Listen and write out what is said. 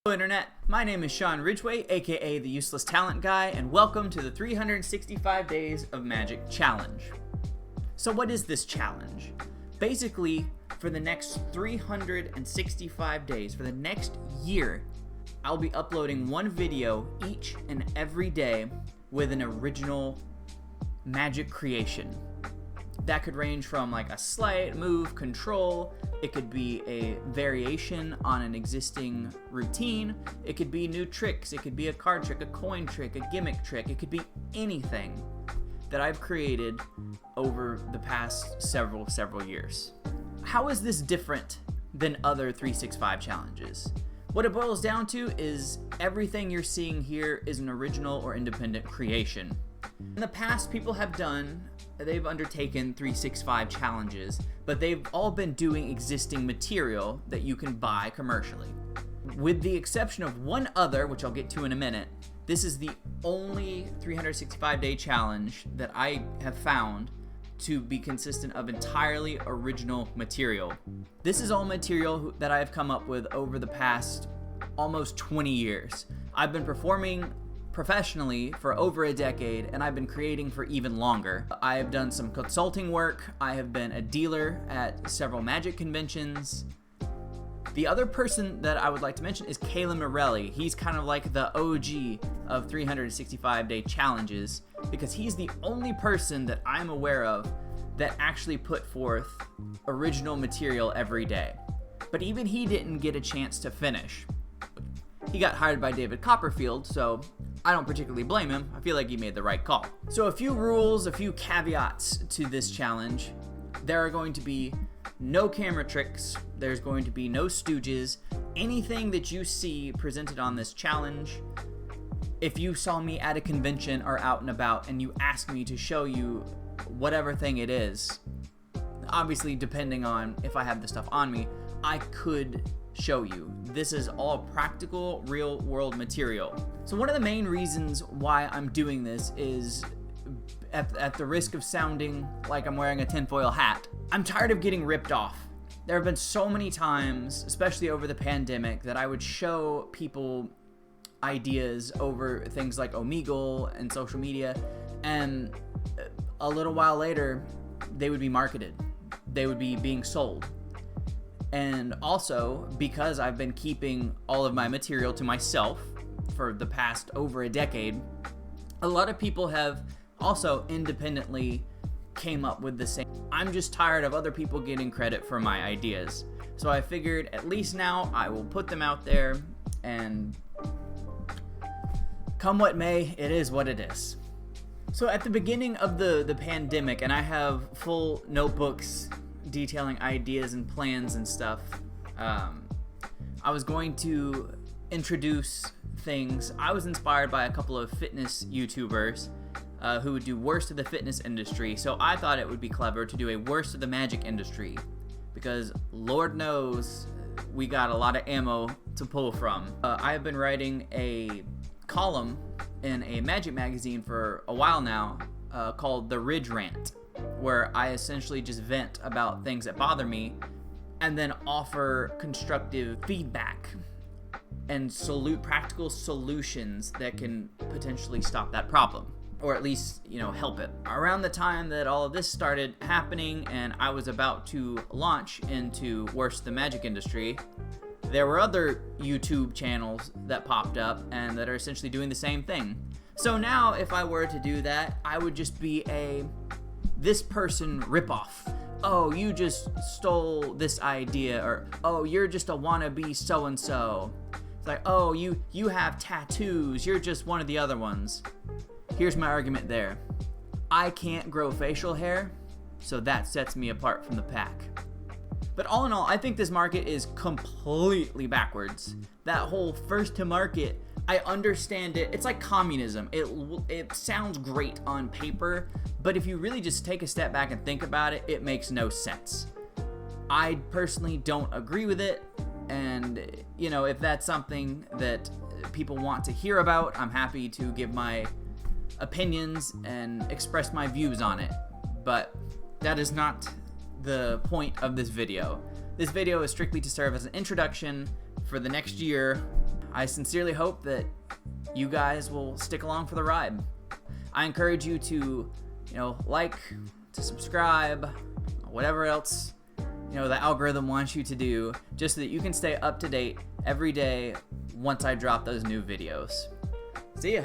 Hello Internet, my name is Sean Ridgway, aka the Useless Talent Guy, and welcome to the 365 Days of Magic Challenge. So what is this challenge? Basically, for the next 365 days, for the next year, I'll be uploading one video each and every day with an original magic creation. That could range from like a sleight, move, control. It could be a variation on an existing routine. It could be new tricks. It could be a card trick, a coin trick, a gimmick trick. It could be anything that I've created over the past several years. How is this different than other 365 challenges? What it boils down to is everything you're seeing here is an original or independent creation. In the past, people have they've undertaken 365 challenges, but they've all been doing existing material that you can buy commercially. With the exception of one other, which I'll get to in a minute, this is the only 365-day challenge that I have found to be consistent of entirely original material. This is all material that I have come up with over the past almost 20 years. I've been performing professionally for over a decade, and I've been creating for even longer. I have done some consulting work. I have been a dealer at several magic conventions. The other person that I would like to mention is Caleb Morelli. He's kind of like the OG of 365-day challenges because he's the only person that I'm aware of that actually put forth original material every day. But even he didn't get a chance to finish. He got hired by David Copperfield, so I don't particularly blame him. I feel like he made the right call. So a few rules, a few caveats to this challenge. There are going to be no camera tricks. There's going to be no stooges. Anything that you see presented on this challenge, if you saw me at a convention or out and about and you asked me to show you whatever thing it is, obviously depending on if I have the stuff on me, I could show you. This is all practical, real world material. So one of the main reasons why I'm doing this is, at the risk of sounding like I'm wearing a tinfoil hat, I'm tired of getting ripped off. There have been so many times, especially over the pandemic, that I would show people ideas over things like Omegle and social media, and a little while later, they would be marketed. They would be being sold. And also, because I've been keeping all of my material to myself for the past over a decade, a lot of people have also independently came up with the same. I'm just tired of other people getting credit for my ideas. So I figured at least now I will put them out there, and come what may, it is what it is. So at the beginning of the pandemic, and I have full notebooks detailing ideas and plans and stuff, I was going to introduce things. I was inspired by a couple of fitness YouTubers who would do worst of the fitness industry, so I thought it would be clever to do a worst of the magic industry, because Lord knows we got a lot of ammo to pull from. I have been writing a column in a magic magazine for a while now called The Ridge Rant, where I essentially just vent about things that bother me and then offer constructive feedback and practical solutions that can potentially stop that problem, or at least, help it. Around the time that all of this started happening and I was about to launch into worst of the magic industry, there were other YouTube channels that popped up and that are essentially doing the same thing. So now if I were to do that, I would just be this person ripoff. Oh, you just stole this idea, or oh, you're just a wannabe so-and-so. It's like, oh, you have tattoos, you're just one of the other ones. Here's my argument there. I can't grow facial hair, so that sets me apart from the pack. But all in all, I think this market is completely backwards. That whole first to market, I understand it. It's like communism. It sounds great on paper, but if you really just take a step back and think about it, it makes no sense. I personally don't agree with it, and if that's something that people want to hear about, I'm happy to give my opinions and express my views on it. But that is not the point of this video. This video is strictly to serve as an introduction for the next year. I sincerely hope that you guys will stick along for the ride. I encourage you to, like, to subscribe, whatever else, the algorithm wants you to do, just so that you can stay up to date every day once I drop those new videos. See ya.